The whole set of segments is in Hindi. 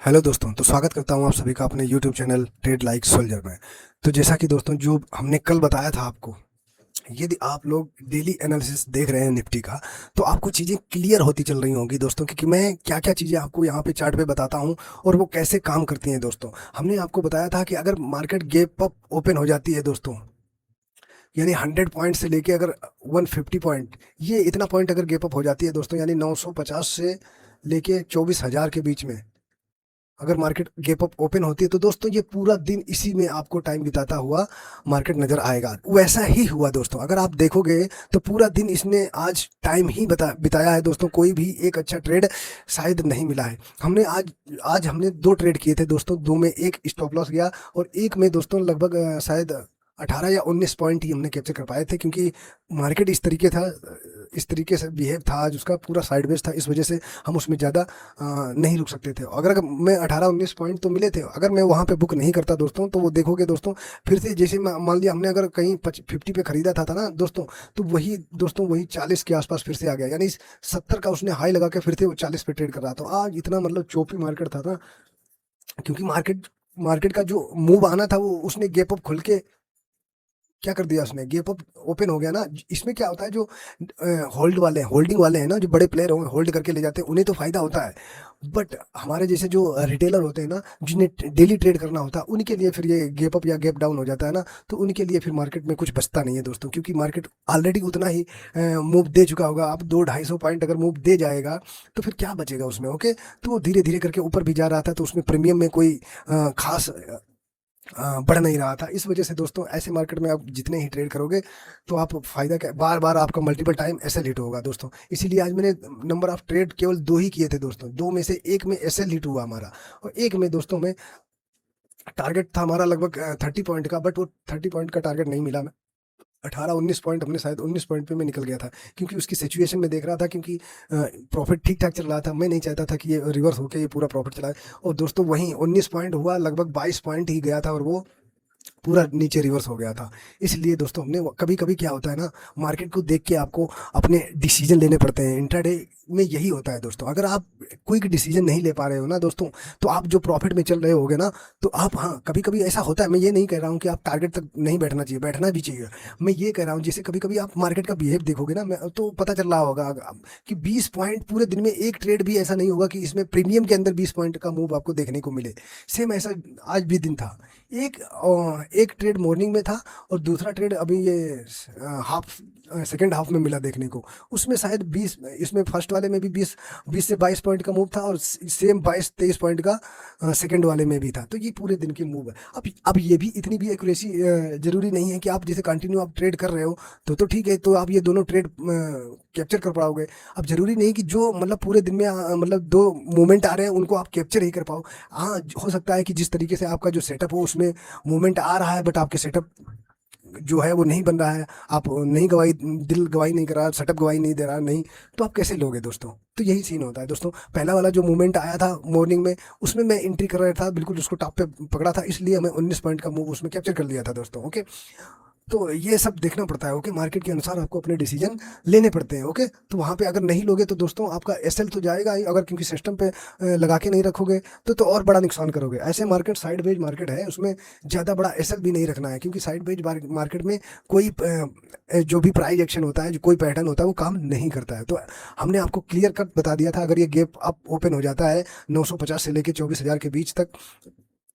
हेलो दोस्तों, तो स्वागत करता हूं आप सभी का अपने YouTube channel trade like soldier में। तो जैसा कि दोस्तों जो हमने कल बताया था आपको, यदि आप लोग डेली एनालिसिस देख रहे हैं निफ्टी का, तो आपको चीज़ें क्लियर होती चल रही होंगी दोस्तों, क्योंकि मैं क्या क्या चीज़ें आपको यहाँ पे चार्ट पे बताता हूँ और वो कैसे काम करती हैं दोस्तों। हमने आपको बताया था कि अगर मार्केट गैप अप ओपन हो जाती है दोस्तों, यानी 100 पॉइंट से लेके अगर 150 पॉइंट, ये इतना पॉइंट अगर गैप अप हो जाती है दोस्तों, यानी 950 से लेके 24,000 के बीच में अगर मार्केट गैप अप ओपन होती है, तो दोस्तों ये पूरा दिन इसी में आपको टाइम बिताता हुआ मार्केट नजर आएगा। वैसा ही हुआ दोस्तों, अगर आप देखोगे तो पूरा दिन इसने आज टाइम ही बिताया है दोस्तों। कोई भी एक अच्छा ट्रेड शायद नहीं मिला है। हमने आज आज हमने दो ट्रेड किए थे दोस्तों, दो में एक स्टॉप लॉस गया और एक में दोस्तों लगभग शायद 18 या 19 पॉइंट ही हमने कैप्चर कर पाए थे, क्योंकि मार्केट इस तरीके से बिहेव था आज, उसका पूरा साइडवेज था। इस वजह से हम उसमें ज़्यादा नहीं रुक सकते थे। अगर मैं 18-19 पॉइंट तो मिले थे, अगर मैं वहाँ पे बुक नहीं करता दोस्तों, तो वो देखोगे दोस्तों, फिर से जैसे मान लिया हमने अगर कहीं 50 पे खरीदा था ना दोस्तों, तो वही दोस्तों वही 40 के आसपास फिर से आ गया, यानी 70 का उसने हाई लगा के फिर से वो 40 पे ट्रेड कर रहा था। आज इतना मतलब चोपी मार्केट था ना, क्योंकि मार्केट मार्केट का जो मूव आना था वो उसने गैप अप खुल के क्या कर दिया, उसने गेप अप ओपन हो गया ना। इसमें क्या होता है, जो होल्डिंग वाले हैं ना, जो बड़े प्लेयर होल्ड करके ले जाते हैं, उन्हें तो फायदा होता है। बट हमारे जैसे जो रिटेलर होते हैं ना, जिन्हें डेली ट्रेड करना होता है, उनके लिए फिर ये गेप अप या गेप डाउन हो जाता है ना, तो उनके लिए फिर मार्केट में कुछ बचता नहीं है दोस्तों, क्योंकि मार्केट ऑलरेडी उतना ही मूव दे चुका होगा। अब 200-250 पॉइंट अगर मूव दे जाएगा, तो फिर क्या बचेगा उसमें। ओके, तो वो धीरे धीरे करके ऊपर भी जा रहा था, तो उसमें प्रीमियम में कोई खास बढ़ नहीं रहा था। इस वजह से दोस्तों ऐसे मार्केट में आप जितने ही ट्रेड करोगे, तो आप फायदा क्या, बार बार आपका मल्टीपल टाइम एसएल हिट होगा दोस्तों। इसीलिए आज मैंने नंबर ऑफ ट्रेड केवल दो ही किए थे दोस्तों, दो में से एक में एसएल हिट हुआ हमारा, और एक में दोस्तों में टारगेट था हमारा लगभग 30 पॉइंट का, बट वो 30 पॉइंट का टारगेट नहीं मिला। मैं 18-19 पॉइंट, हमने शायद 19 पॉइंट पे मैं निकल गया था, क्योंकि उसकी सिचुएशन में देख रहा था, क्योंकि प्रॉफिट ठीक ठाक चल रहा था। मैं नहीं चाहता था कि ये रिवर्स होकर ये पूरा प्रॉफिट चलाए। और दोस्तों वहीं 19 पॉइंट हुआ, लगभग 22 पॉइंट ही गया था, और वो पूरा नीचे रिवर्स हो गया था। इसलिए दोस्तों हमने कभी कभी क्या होता है ना, मार्केट को देख के आपको अपने डिसीजन लेने पड़ते हैं। इंट्राडे में यही होता है दोस्तों, अगर आप क्विक डिसीजन नहीं ले पा रहे हो ना दोस्तों, तो आप जो प्रॉफिट में चल रहे होगे ना, तो आप, हाँ कभी कभी ऐसा होता है। मैं ये नहीं कह रहा हूँ कि आप टारगेट तक नहीं बैठना चाहिए, बैठना भी चाहिए। मैं ये कह रहा हूँ, जैसे कभी कभी आप मार्केट का बिहेव देखोगे ना, मैं तो पता चल रहा होगा कि 20 पॉइंट पूरे दिन में एक ट्रेड भी ऐसा नहीं होगा कि इसमें प्रीमियम के अंदर 20 पॉइंट का मूव आपको देखने को मिले। सेम ऐसा आज भी दिन था। एक ट्रेड मॉर्निंग में था, और दूसरा ट्रेड अभी ये हाफ सेकेंड हाफ में मिला देखने को। उसमें शायद 20, इसमें फर्स्ट वाले में भी 20 से 22 पॉइंट का मूव था, और सेम 22-23 पॉइंट का सेकंड वाले में भी था। तो ये पूरे दिन की मूव है। अब ये भी इतनी भी एक्यूरेसी जरूरी नहीं है कि आप जैसे कंटिन्यू आप ट्रेड कर रहे हो, तो ठीक है, तो आप ये दोनों ट्रेड कैप्चर कर पाओगे। अब जरूरी नहीं कि जो मतलब पूरे दिन में मतलब दो मूवमेंट आ रहे हैं उनको आप कैप्चर ही कर पाओ। हाँ, हो सकता है कि जिस तरीके से आपका जो सेटअप हो उसमें मूवमेंट आ रहा है, बट आपके सेटअप जो है वो नहीं बन रहा है, आप नहीं गवाही, दिल गवाही नहीं कर रहा, सेटअप गवाही नहीं दे रहा, नहीं, तो आप कैसे लोगे दोस्तों। तो यही सीन होता है दोस्तों। पहला वाला जो मूवमेंट आया था मॉर्निंग में, उसमें मैं एंट्री कर रहा था, बिल्कुल उसको टॉप पे पकड़ा था, इसलिए मैं 19 पॉइंट का मूव उसमें कैप्चर कर लिया था दोस्तों। ओके, तो ये सब देखना पड़ता है। ओके, मार्केट के अनुसार आपको अपने डिसीजन लेने पड़ते हैं। ओके, तो वहाँ पे अगर नहीं लोगे तो दोस्तों आपका एसएल तो जाएगा ही, अगर क्योंकि सिस्टम पे लगा के नहीं रखोगे, तो और बड़ा नुकसान करोगे। ऐसे मार्केट साइड वेज मार्केट है, उसमें ज़्यादा बड़ा एसएल भी नहीं रखना है, क्योंकि साइड वेज मार्केट में कोई जो भी प्राइस एक्शन होता है, जो कोई पैटर्न होता है, वो काम नहीं करता है। तो हमने आपको क्लियर कट बता दिया था, अगर ये गैप अप ओपन हो जाता है 950 से लेके 24,000 के बीच तक,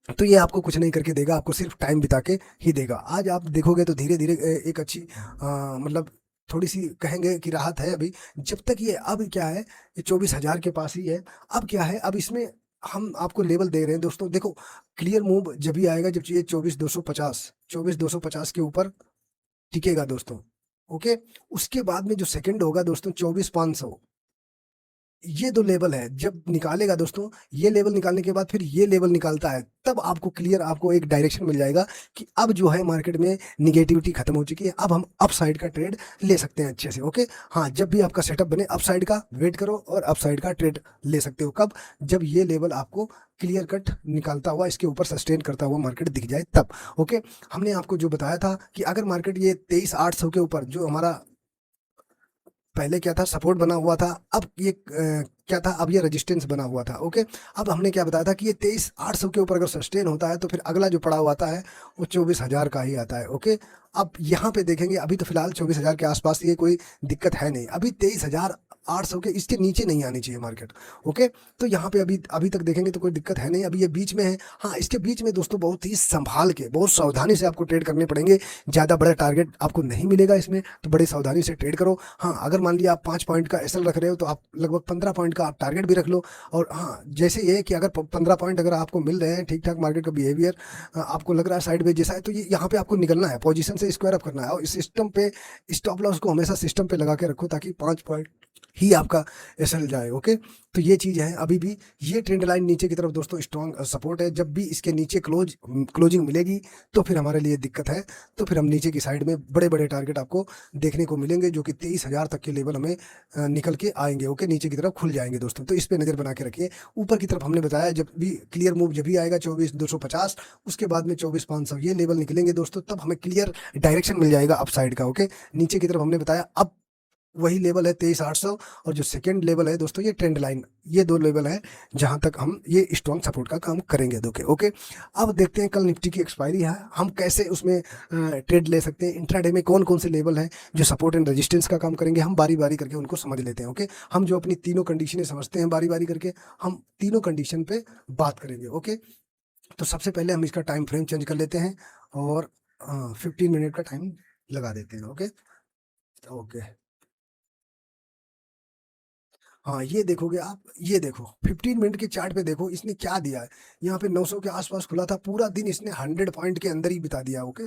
तो ये आपको कुछ नहीं करके देगा, आपको सिर्फ टाइम बिता के ही देगा। आज आप देखोगे तो धीरे धीरे एक अच्छी मतलब थोड़ी सी कहेंगे कि राहत है अभी, जब तक ये, अब क्या है, ये 24,000 के पास ही है। अब क्या है, अब इसमें हम आपको लेवल दे रहे हैं दोस्तों। देखो, क्लियर मूव जब भी आएगा जब ये 24,250 के ऊपर टिकेगा दोस्तों। ओके, उसके बाद में जो सेकंड होगा दोस्तों 24,500, ये दो लेवल है जब निकालेगा दोस्तों। ये लेवल निकालने के बाद फिर ये लेवल निकालता है, तब आपको क्लियर, आपको एक डायरेक्शन मिल जाएगा कि अब जो है मार्केट में निगेटिविटी खत्म हो चुकी है, अब हम अप साइड का ट्रेड ले सकते हैं अच्छे से। ओके, हाँ, जब भी आपका सेटअप बने अप साइड का वेट करो, और अप साइड का ट्रेड ले सकते हो कब, जब ये लेवल आपको क्लियर कट निकालता हुआ इसके ऊपर सस्टेन करता हुआ मार्केट दिख जाए तब। ओके, हमने आपको जो बताया था कि अगर मार्केट ये 23,800 के ऊपर जो हमारा पहले क्या था, सपोर्ट बना हुआ था, अब ये क्या था, अब ये रेजिस्टेंस बना हुआ था। ओके, अब हमने क्या बताया था कि ये 23,800 के ऊपर अगर सस्टेन होता है तो फिर अगला जो पड़ाव आता है वो 24,000 का ही आता है। ओके, अब यहाँ पे देखेंगे, अभी तो फिलहाल 24,000 के आसपास, ये कोई दिक्कत है नहीं, अभी 23,800 के इसके नीचे नहीं आनी चाहिए मार्केट। ओके, तो यहाँ पे अभी अभी तक देखेंगे तो कोई दिक्कत है नहीं, अभी ये बीच में है। हाँ, इसके बीच में दोस्तों बहुत ही संभाल के, बहुत सावधानी से आपको ट्रेड करने पड़ेंगे। ज़्यादा बड़ा टारगेट आपको नहीं मिलेगा इसमें, तो बड़ी सावधानी से ट्रेड करो। हाँ, अगर मान लिया आप 5 पॉइंट का एसएल रख रहे हो तो आप लगभग 15 पॉइंट का आप टारगेट भी रख लो। और हाँ, जैसे ये है कि अगर 15 पॉइंट अगर आपको मिल रहे हैं, ठीक ठाक मार्केट का बिहेवियर आपको लग रहा है साइड में जैसा है, तो ये यहाँ पे आपको निकलना है, पोजीशन से स्क्वायर अप करना है, और इस सिस्टम पे स्टॉप लॉस को हमेशा सिस्टम पे लगा के रखो ताकि 5 पॉइंट ही आपका एसएल जाए। ओके, तो ये चीज़ है। अभी भी ये ट्रेंड लाइन नीचे की तरफ दोस्तों स्ट्रॉन्ग सपोर्ट है, जब भी इसके नीचे क्लोजिंग मिलेगी तो फिर हमारे लिए दिक्कत है, तो फिर हम नीचे की साइड में बड़े बड़े टारगेट आपको देखने को मिलेंगे जो कि 23,000 तक के लेवल हमें निकल के आएंगे। ओके, नीचे की तरफ खुल जाएंगे दोस्तों, तो इस पे नज़र बना के रखिए। ऊपर की तरफ हमने बताया जब भी क्लियर मूव जब भी आएगा 24,250, उसके बाद में 24,500 ये लेवल निकलेंगे दोस्तों, तब हमें क्लियर डायरेक्शन मिल जाएगा अप साइड का। ओके, नीचे की तरफ हमने बताया अब वही लेवल है 23,800, और जो सेकंड लेवल है दोस्तों ये ट्रेंड लाइन, ये दो लेवल है जहां तक हम ये स्ट्रॉन्ग सपोर्ट का काम करेंगे। ओके ओके, अब देखते हैं कल निफ्टी की एक्सपायरी है, हम कैसे उसमें ट्रेड ले सकते हैं, इंट्राडे में कौन कौन से लेवल हैं जो सपोर्ट एंड रेजिस्टेंस का काम करेंगे, हम बारी बारी करके उनको समझ लेते हैं। ओके, हम जो अपनी तीनों कंडीशनें समझते हैं बारी बारी करके, हम तीनों कंडीशन पे बात करेंगे। ओके, तो सबसे पहले हम इसका टाइम फ्रेम चेंज कर लेते हैं और 15 मिनट का टाइम लगा देते हैं। ओके ओके, हाँ ये देखोगे आप, ये देखो 15 मिनट के चार्ट पे देखो इसने क्या दिया है। यहाँ पे 900 के आसपास खुला था, पूरा दिन इसने 100 पॉइंट के अंदर ही बिता दिया। ओके,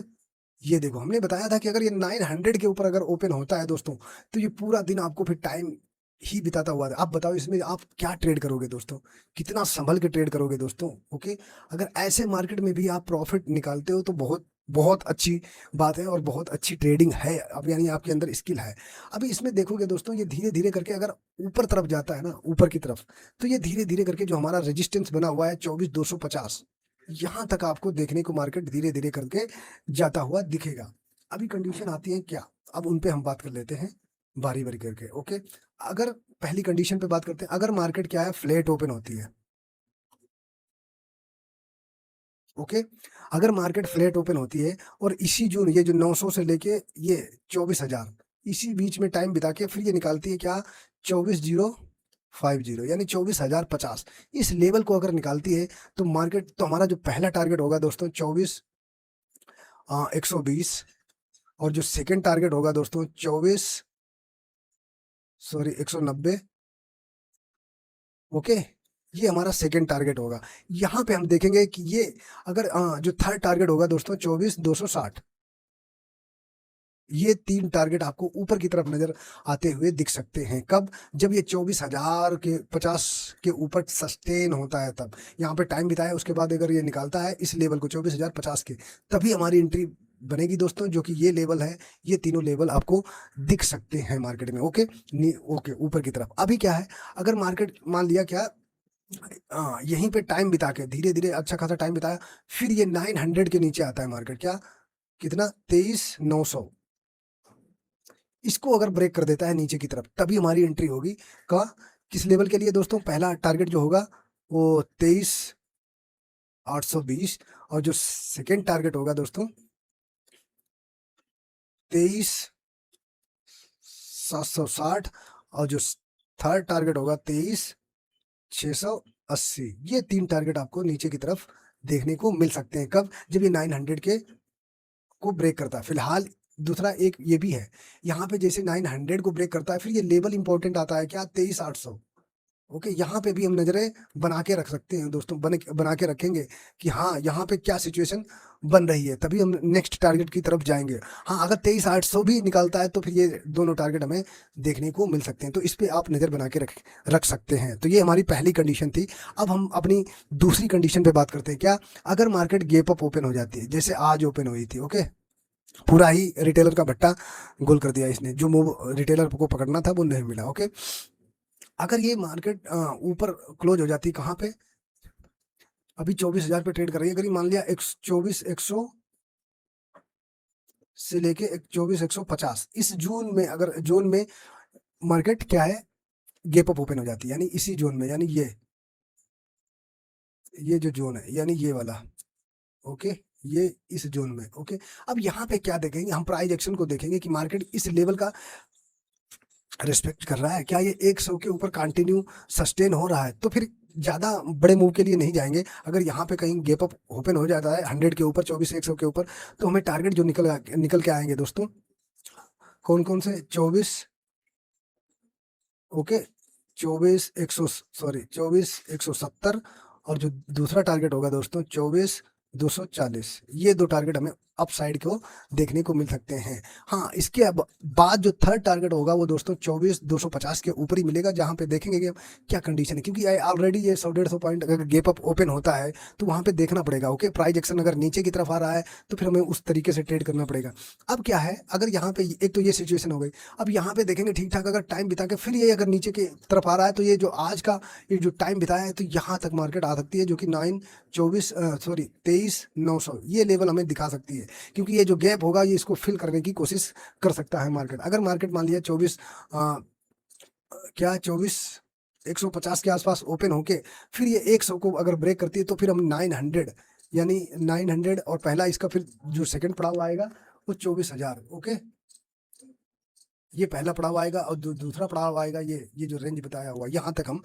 ये देखो हमने बताया था कि अगर ये 900 के ऊपर अगर ओपन होता है दोस्तों, तो ये पूरा दिन आपको फिर टाइम ही बिताता हुआ है। आप बताओ इसमें आप क्या ट्रेड करोगे दोस्तों, कितना संभल के ट्रेड करोगे दोस्तों। ओके, अगर ऐसे मार्केट में भी आप प्रॉफिट निकालते हो तो बहुत बहुत अच्छी बात है और बहुत अच्छी ट्रेडिंग है, अब यानी आपके अंदर स्किल है। अभी इसमें देखोगे दोस्तों ये धीरे धीरे करके अगर ऊपर तरफ जाता है ना, ऊपर की तरफ, तो ये धीरे धीरे करके जो हमारा रेजिस्टेंस बना हुआ है 24,250, यहाँ तक आपको देखने को मार्केट धीरे धीरे करके जाता हुआ दिखेगा। अभी कंडीशन आती है क्या, अब उन पे हम बात कर लेते हैं बारी बारी करके। ओके, अगर पहली कंडीशन पे बात करते हैं, अगर मार्केट क्या है फ्लैट ओपन होती है। ओके, अगर मार्केट फ्लैट ओपन होती है और इसी जून ये जो 900 से लेके ये 24,000 इसी बीच में टाइम बिता के फिर ये निकालती है क्या, 24,050, यानी 24,050, इस लेवल को अगर निकालती है तो मार्केट, तो हमारा जो पहला टारगेट होगा दोस्तों 24,120, और जो सेकंड टारगेट होगा दोस्तों 190। ओके, ये हमारा सेकंड टारगेट होगा। यहाँ पे हम देखेंगे कि ये अगर जो थर्ड टारगेट होगा दोस्तों 24,260, ये तीन टारगेट आपको ऊपर की तरफ नजर आते हुए दिख सकते हैं। कब, जब ये 24,000 के 50 के ऊपर सस्टेन होता है, तब यहाँ पे टाइम बिताया उसके बाद अगर ये निकालता है इस लेवल को 24,050 के, तभी हमारी एंट्री बनेगी दोस्तों, जो कि ये लेवल है। ये तीनों लेवल आपको दिख सकते हैं मार्केट में। ओके, ओके, ऊपर की तरफ अभी क्या है, अगर मार्केट मान लिया क्या, यहीं पे टाइम बिता के धीरे धीरे अच्छा खासा टाइम बिताया, फिर ये 900 के नीचे आता है मार्केट, क्या, कितना, 23,900, इसको अगर ब्रेक कर देता है नीचे की तरफ, तभी हमारी एंट्री होगी का, किस लेवल के लिए दोस्तों, पहला टारगेट जो होगा वो 23,820, और जो सेकेंड टारगेट होगा दोस्तों 23,760, और जो थर्ड टारगेट होगा 23,680। ये तीन टारगेट आपको नीचे की तरफ देखने को मिल सकते हैं। कब, जब ये 900 के को ब्रेक करता है। फिलहाल दूसरा एक ये भी है, यहाँ पे जैसे 900 को ब्रेक करता है फिर ये लेवल इंपॉर्टेंट आता है क्या, 23,800। ओके, यहाँ पे भी हम नजरें बना के रख सकते हैं दोस्तों, बना के रखेंगे कि हाँ यहाँ पे क्या सिचुएशन बन रही है, तभी हम नेक्स्ट टारगेट की तरफ जाएंगे। हाँ, अगर 23,800 भी निकालता है तो फिर ये दोनों टारगेट हमें देखने को मिल सकते हैं, तो इस पे आप नजर बना के रख सकते हैं। तो ये हमारी पहली कंडीशन थी। अब हम अपनी दूसरी कंडीशन पे बात करते हैं, क्या, अगर मार्केट गैप अप ओपन हो जाती है जैसे आज ओपन हुई थी। ओके, पूरा ही रिटेलर का भट्टा गोल कर दिया इसने, जो मूव रिटेलर को पकड़ना था वो नहीं मिला। ओके, अगर ये मार्केट ऊपर क्लोज हो जाती, कहाँ पे, अभी 24,000 पे ट्रेड कर रही है, अगर ये मान लिया 24,100 से लेके 24,150 इस जून में, अगर जून में मार्केट क्या है, गैप अप ओपन हो जाती है, यानी इसी जोन में, यानी ये जो जोन है यानी ये वाला, ओके, ये इस जोन में, ओके। अब यहाँ पे क्या देखेंगे हम, प्राइस एक्शन को देखेंगे कि मार्केट इस लेवल का रिस्पेक्ट कर रहा है क्या, ये 100 के ऊपर कंटिन्यू सस्टेन हो रहा है, तो फिर ज्यादा बड़े मूव के लिए नहीं जाएंगे। अगर यहाँ पे कहीं गैप अप ओपन हो जाता है 100 के ऊपर, 24 100 के ऊपर, तो हमें टारगेट जो निकल के आएंगे दोस्तों, कौन कौन से, 24, ओके, 24 170, और जो दूसरा टारगेट होगा दोस्तों 24 240, ये दो टारगेट हमें अप साइड को देखने को मिल सकते हैं। हाँ, इसके अब बाद जो थर्ड टारगेट होगा वो दोस्तों 24 250 के ऊपर ही मिलेगा, जहां पे देखेंगे कि क्या कंडीशन है, क्योंकि ऑलरेडी ये 100 150 पॉइंट अगर गैप अप ओपन होता है तो वहां पे देखना पड़ेगा, ओके। प्राइस एक्शन अगर नीचे की तरफ आ रहा है तो फिर हमें उस तरीके से ट्रेड करना पड़ेगा। अब क्या है, अगर यहाँ पे एक तो ये सिचुएशन हो गई, अब यहाँ पे देखेंगे ठीक ठाक, अगर टाइम बिता के फिर ये अगर नीचे की तरफ आ रहा है तो ये जो आज का ये जो टाइम बिताया है तो यहाँ तक मार्केट आ सकती है, जो कि 23 900 ये लेवल हमें दिखा सकती है, क्योंकि ये जो गैप होगा ये इसको फिल करने की कोशिश कर सकता है मार्केट। अगर मार्केट मान लिया 24 150 के आसपास ओपन होके फिर ये 100 को अगर ब्रेक करती है तो फिर हम 900, यानी 900, और पहला इसका फिर जो सेकंड पड़ाव आएगा वो 24,000, ओके, ये पहला पड़ाव आएगा, और दूसरा पड़ाव आएगा ये जो रेंज बताया हुआ, यहाँ तक हम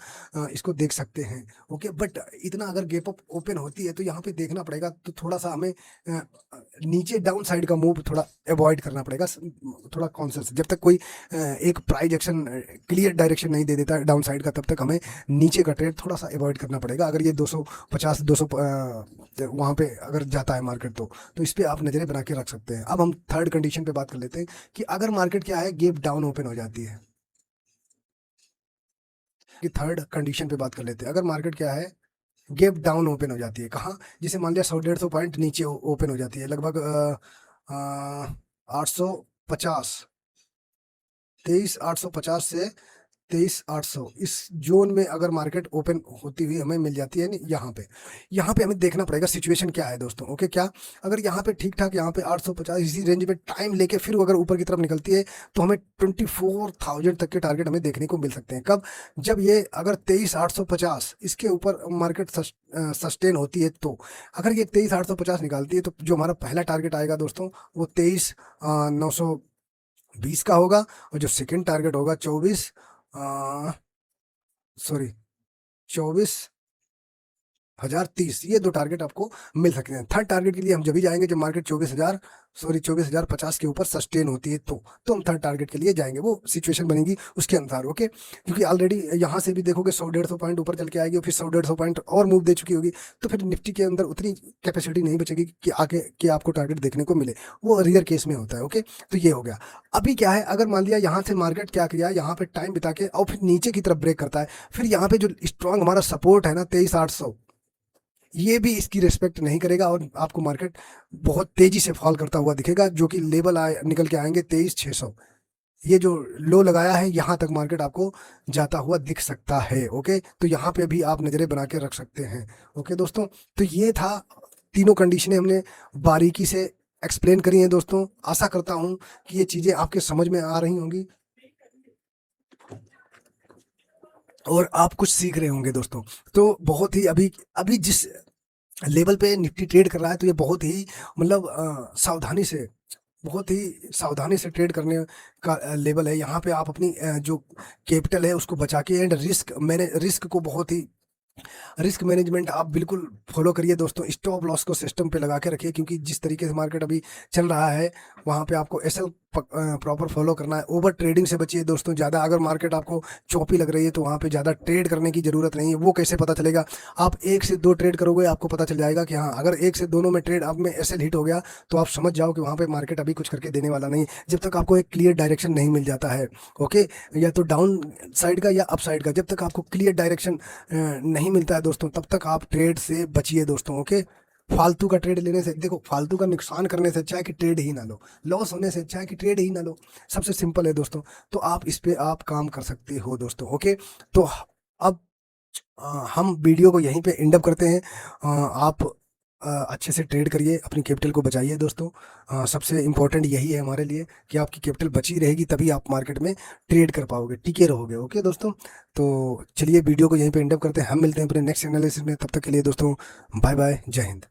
इसको देख सकते हैं, ओके। बट इतना अगर गैप अप ओपन होती है तो यहाँ पे देखना पड़ेगा, तो थोड़ा सा हमें नीचे डाउन साइड का मूव थोड़ा अवॉइड करना पड़ेगा, थोड़ा कॉन्शियस, जब तक कोई एक प्राइस एक्शन क्लियर डायरेक्शन नहीं दे देता डाउन साइड का, तब तक हमें नीचे का ट्रेड थोड़ा सा अवॉइड करना पड़ेगा। अगर ये 250 200 वहाँ पे अगर जाता है मार्केट तो इस पर आप नजरें बना के रख सकते हैं। अब हम थर्ड कंडीशन पे बात कर लेते हैं कि अगर मार्केट क्या है, गैप डाउन ओपन हो जाती है, कि थर्ड कंडीशन पे बात कर लेते हैं, अगर मार्केट क्या है, गैप डाउन ओपन हो जाती है, कहाँ, जैसे मान लिया 100 150 पॉइंट नीचे ओपन हो जाती है, लगभग 850, 23 850 से 23 800, इस जोन में अगर मार्केट ओपन होती हुई हमें मिल जाती है ना, यहाँ पे हमें देखना पड़ेगा सिचुएशन क्या है दोस्तों, ओके। क्या, अगर यहाँ पे ठीक ठाक यहाँ पे 850 इसी रेंज में टाइम लेके फिर वो अगर ऊपर की तरफ निकलती है तो हमें 24,000 तक के टारगेट हमें देखने को मिल सकते हैं। कब, जब ये अगर 23 850 इसके ऊपर मार्केट सस्टेन होती है, तो अगर ये 23 850 निकालती है तो जो हमारा पहला टारगेट आएगा दोस्तों वो 23 920 का होगा, और जो सेकेंड टारगेट होगा 24,030, ये दो टारगेट आपको मिल सकते हैं। थर्ड टारगेट के लिए हम जब भी जाएंगे जब मार्केट 24,050 के ऊपर सस्टेन होती है, तो हम थर्ड टारगेट के लिए जाएंगे, वो सिचुएशन बनेगी उसके अनुसार, ओके। क्योंकि ऑलरेडी यहाँ से भी देखोगे 100 150 पॉइंट ऊपर चल के आएगी, फिर 100 150 पॉइंट और मूव दे चुकी होगी, तो फिर निफ्टी के अंदर उतनी कैपेसिटी नहीं बचेगी कि आगे के आपको टारगेट देखने को मिले, वो रियर केस में होता है, ओके। तो ये हो गया। अभी क्या है, अगर मान लिया यहाँ से मार्केट क्या किया, यहाँ पे टाइम बिता के और फिर नीचे की तरफ ब्रेक करता है, फिर यहाँ पे जो स्ट्रांग हमारा सपोर्ट है ना 23 800, ये भी इसकी रिस्पेक्ट नहीं करेगा और आपको मार्केट बहुत तेजी से फॉल करता हुआ दिखेगा, जो कि लेवल निकल के आएंगे 23 600, ये जो लो लगाया है यहाँ तक मार्केट आपको जाता हुआ दिख सकता है, ओके। तो यहाँ पे भी आप नजरें बना के रख सकते हैं, ओके दोस्तों। तो ये था, तीनों कंडीशनें हमने बारीकी से एक्सप्लेन करी हैं दोस्तों। आशा करता हूँ कि ये चीजें आपके समझ में आ रही होंगी और आप कुछ सीख रहे होंगे दोस्तों। तो बहुत ही अभी अभी जिस लेवल पे निफ्टी ट्रेड कर रहा है, तो ये बहुत ही मतलब बहुत ही सावधानी से ट्रेड करने का लेवल है। यहाँ पे आप अपनी जो कैपिटल है उसको बचा के एंड रिस्क को बहुत ही रिस्क मैनेजमेंट आप बिल्कुल फॉलो करिए दोस्तों। स्टॉप लॉस को सिस्टम पे लगा के रखिए, क्योंकि जिस तरीके से मार्केट अभी चल रहा है वहाँ पे आपको एसएल प्रॉपर फॉलो करना है। ओवर ट्रेडिंग से बचिए दोस्तों। ज़्यादा अगर मार्केट आपको चौपी लग रही है तो वहाँ पे ज़्यादा ट्रेड करने की ज़रूरत नहीं है। वो कैसे पता चलेगा, आप 1 से 2 ट्रेड करोगे आपको पता चल जाएगा कि हाँ, अगर 1 से दोनों में ट्रेड आप में एसएल हिट हो गया तो आप समझ जाओ कि वहाँ पे मार्केट अभी कुछ करके देने वाला नहीं, जब तक आपको एक क्लियर डायरेक्शन नहीं मिल जाता है, ओके। या तो डाउन साइड का या अप साइड का, जब तक आपको क्लियर डायरेक्शन नहीं मिलता है दोस्तों तब तक आप ट्रेड से बचिए दोस्तों, ओके। फालतू का ट्रेड लेने से, देखो, फालतू का नुकसान करने से अच्छा है कि ट्रेड ही ना लो, लॉस होने से अच्छा है कि ट्रेड ही ना लो। सबसे सिंपल है दोस्तों। तो आप इस पे आप काम कर सकते हो दोस्तों, ओके। तो अब हम वीडियो को यहीं पे एंड अप करते हैं। आप अच्छे से ट्रेड करिए, अपनी कैपिटल को बचाइए दोस्तों। सबसे इम्पोर्टेंट यही है हमारे लिए कि आपकी कैपिटल बची रहेगी, तभी आप मार्केट में ट्रेड कर पाओगे, टिके रहोगे। ओके दोस्तों, तो चलिए वीडियो को यहीं पे एंड अप करते हैं। हम मिलते हैं अपने नेक्स्ट एनालिसिस में, तब तक के लिए दोस्तों बाय बाय, जय हिंद।